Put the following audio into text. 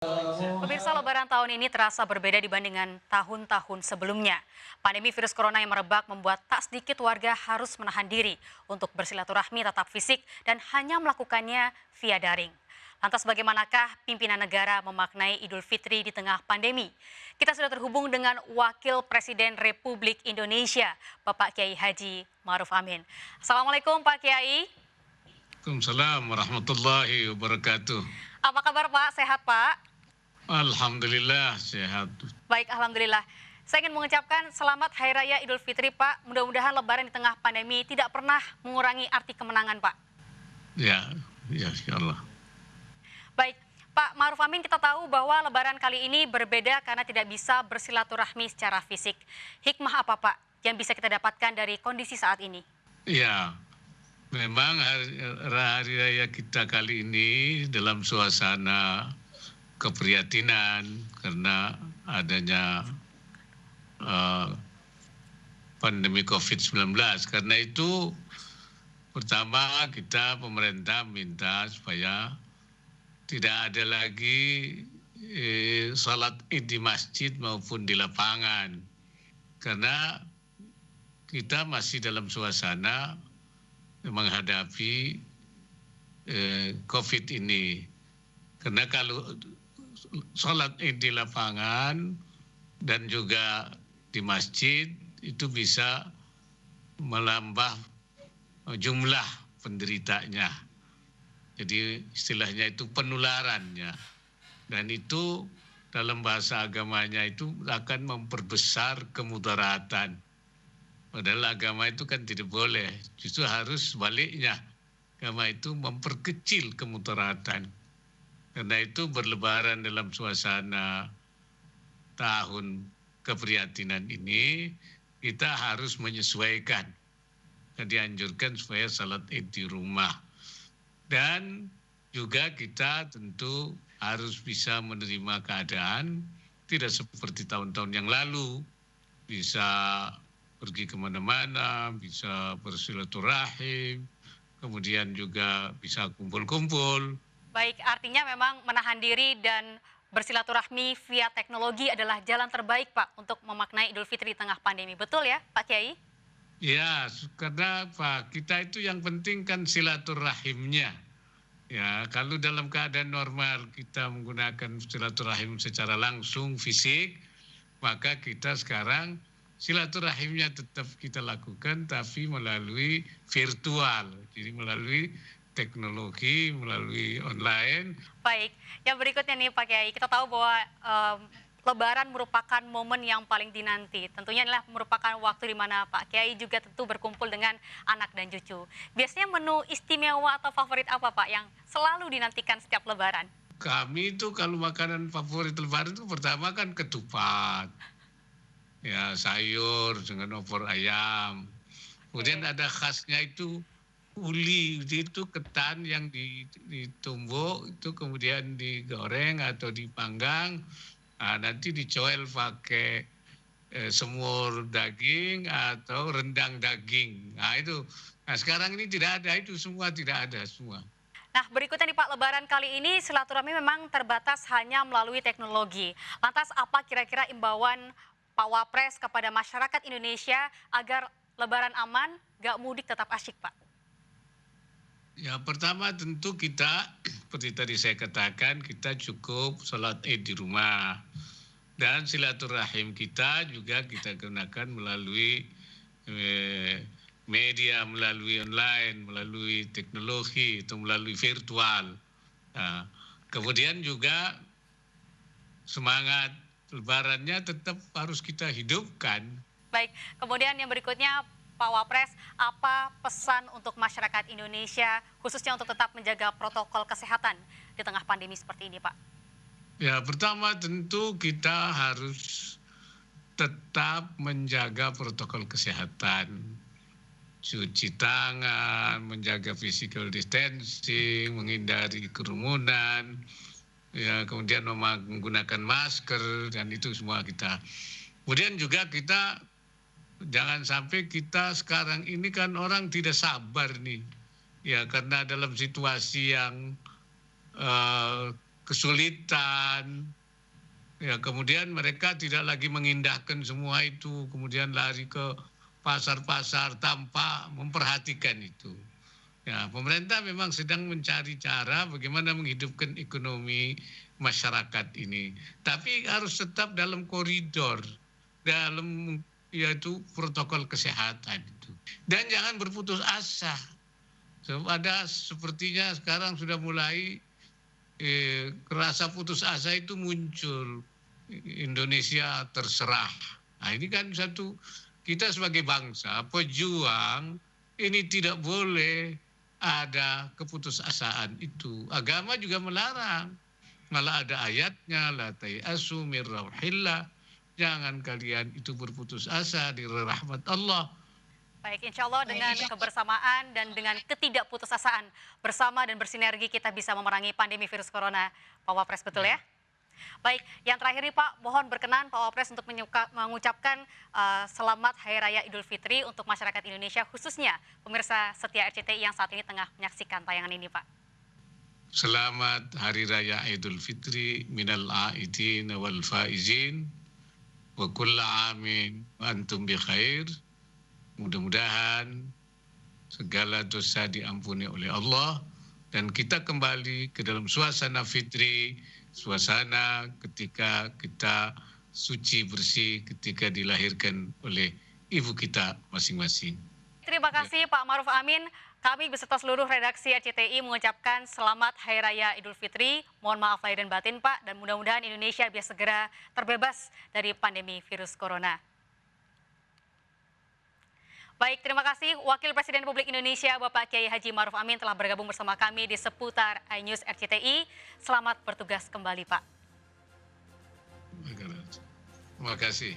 Pemirsa, Lebaran tahun ini terasa berbeda dibandingkan tahun-tahun sebelumnya. Pandemi virus corona yang merebak membuat tak sedikit warga harus menahan diri untuk bersilaturahmi tatap fisik dan hanya melakukannya via daring. Lantas bagaimanakah pimpinan negara memaknai Idul Fitri di tengah pandemi? Kita sudah terhubung dengan Wakil Presiden Republik Indonesia, Bapak Kiai Haji Ma'ruf Amin. Assalamualaikum Pak Kiai. Waalaikumsalam warahmatullahi wabarakatuh. Apa kabar Pak? Sehat Pak? Alhamdulillah sehat. Baik, Alhamdulillah. Saya ingin mengucapkan selamat Hari Raya Idul Fitri, Pak. Mudah-mudahan Lebaran di tengah pandemi tidak pernah mengurangi arti kemenangan, Pak. Ya, insya Allah. Baik, Pak Ma'ruf Amin, kita tahu bahwa Lebaran kali ini berbeda karena tidak bisa bersilaturahmi secara fisik. Hikmah apa, Pak, yang bisa kita dapatkan dari kondisi saat ini? Ya, memang hari raya kita kali ini dalam suasana keprihatinan karena adanya pandemi COVID-19. Karena itu pertama kita pemerintah minta supaya tidak ada lagi salat id di masjid maupun di lapangan. Karena kita masih dalam suasana menghadapi COVID ini. Karena kalau sholat id di lapangan dan juga di masjid itu bisa melambah jumlah penderitanya. Jadi istilahnya itu penularannya. Dan itu dalam bahasa agamanya itu akan memperbesar kemudaratan. Padahal agama itu kan tidak boleh, justru harus sebaliknya. Agama itu memperkecil kemudaratan. Karena itu berlebaran dalam suasana tahun keprihatinan ini, kita harus menyesuaikan. Dianjurkan supaya salat id di rumah. Dan juga kita tentu harus bisa menerima keadaan, tidak seperti tahun-tahun yang lalu. Bisa pergi kemana-mana, bisa bersilaturahim, kemudian juga bisa kumpul-kumpul. Baik, artinya memang menahan diri dan bersilaturahmi via teknologi adalah jalan terbaik, Pak, untuk memaknai Idul Fitri di tengah pandemi. Betul ya, Pak Kiai? Ya, karena Pak, kita itu yang penting kan silaturahimnya. Ya, kalau dalam keadaan normal kita menggunakan silaturahim secara langsung fisik, maka kita sekarang silaturahimnya tetap kita lakukan tapi melalui virtual. Jadi melalui teknologi, melalui online. Baik, yang berikutnya nih Pak Kiai, kita tahu bahwa Lebaran merupakan momen yang paling dinanti. Tentunya adalah merupakan waktu di mana Pak Kiai juga tentu berkumpul dengan anak dan cucu. Biasanya menu istimewa atau favorit apa Pak yang selalu dinantikan setiap Lebaran? Kami itu kalau makanan favorit Lebaran itu pertama kan ketupat. Ya, sayur dengan opor ayam. Kemudian ada khasnya itu uli, itu ketan yang ditumbuk, itu kemudian digoreng atau dipanggang. Nah, nanti dicoel pakai semur daging atau rendang daging. Nah itu. Nah sekarang ini tidak ada itu semua, tidak ada semua. Nah, berikutnya nih Pak, Lebaran kali ini silaturahmi memang terbatas hanya melalui teknologi. Lantas apa kira-kira imbauan Pak Wapres kepada masyarakat Indonesia agar Lebaran aman, gak mudik tetap asyik Pak? Ya pertama tentu kita, seperti tadi saya katakan, kita cukup sholat id di rumah. Dan silaturahim kita juga kita gunakan melalui media, melalui online, melalui teknologi, atau melalui virtual. Nah, kemudian juga semangat Lebarannya tetap harus kita hidupkan. Baik, kemudian yang berikutnya Pak Wapres, apa pesan untuk masyarakat Indonesia khususnya untuk tetap menjaga protokol kesehatan di tengah pandemi seperti ini Pak? Ya, pertama tentu kita harus tetap menjaga protokol kesehatan. Cuci tangan, menjaga physical distancing, menghindari kerumunan, ya, kemudian menggunakan masker, dan itu semua kita. Kemudian juga kita jangan sampai kita sekarang ini kan orang tidak sabar nih, ya karena dalam situasi yang kesulitan. Ya, kemudian mereka tidak lagi mengindahkan semua itu, kemudian lari ke pasar-pasar tanpa memperhatikan itu. Ya, pemerintah memang sedang mencari cara bagaimana menghidupkan ekonomi masyarakat ini. Tapi harus tetap dalam koridor, dalam yaitu protokol kesehatan itu. Dan jangan berputus asa. Sebab ada sepertinya sekarang sudah mulai rasa putus asa itu muncul. Indonesia terserah. Nah, ini kan satu, kita sebagai bangsa, pejuang, ini tidak boleh ada keputusasaan itu. Agama juga melarang. Malah ada ayatnya, la tayasu mir rauhillah. Jangan kalian itu berputus asa dari rahmat Allah. Baik, insya Allah dengan kebersamaan dan dengan ketidakputusasaan bersama dan bersinergi kita bisa memerangi pandemi virus corona, Pak Wapres, betul ya? Baik, yang terakhir nih Pak, mohon berkenan Pak Wapres untuk mengucapkan selamat Hari Raya Idul Fitri untuk masyarakat Indonesia, khususnya pemirsa setia RCTI yang saat ini tengah menyaksikan tayangan ini Pak. Selamat Hari Raya Idul Fitri minal aidin wal faizin wa kulla amin wa antum bi khair. Mudah-mudahan segala dosa diampuni oleh Allah dan kita kembali ke dalam suasana fitri, suasana ketika kita suci bersih ketika dilahirkan oleh ibu kita masing-masing. Terima kasih Pak Maruf Amin. Kami beserta seluruh redaksi RCTI mengucapkan selamat Hari Raya Idul Fitri. Mohon maaf lahir dan batin Pak, dan mudah-mudahan Indonesia bisa segera terbebas dari pandemi virus corona. Baik, terima kasih Wakil Presiden Republik Indonesia Bapak Kiai Haji Maruf Amin telah bergabung bersama kami di seputar iNews RCTI. Selamat bertugas kembali Pak. Terima kasih.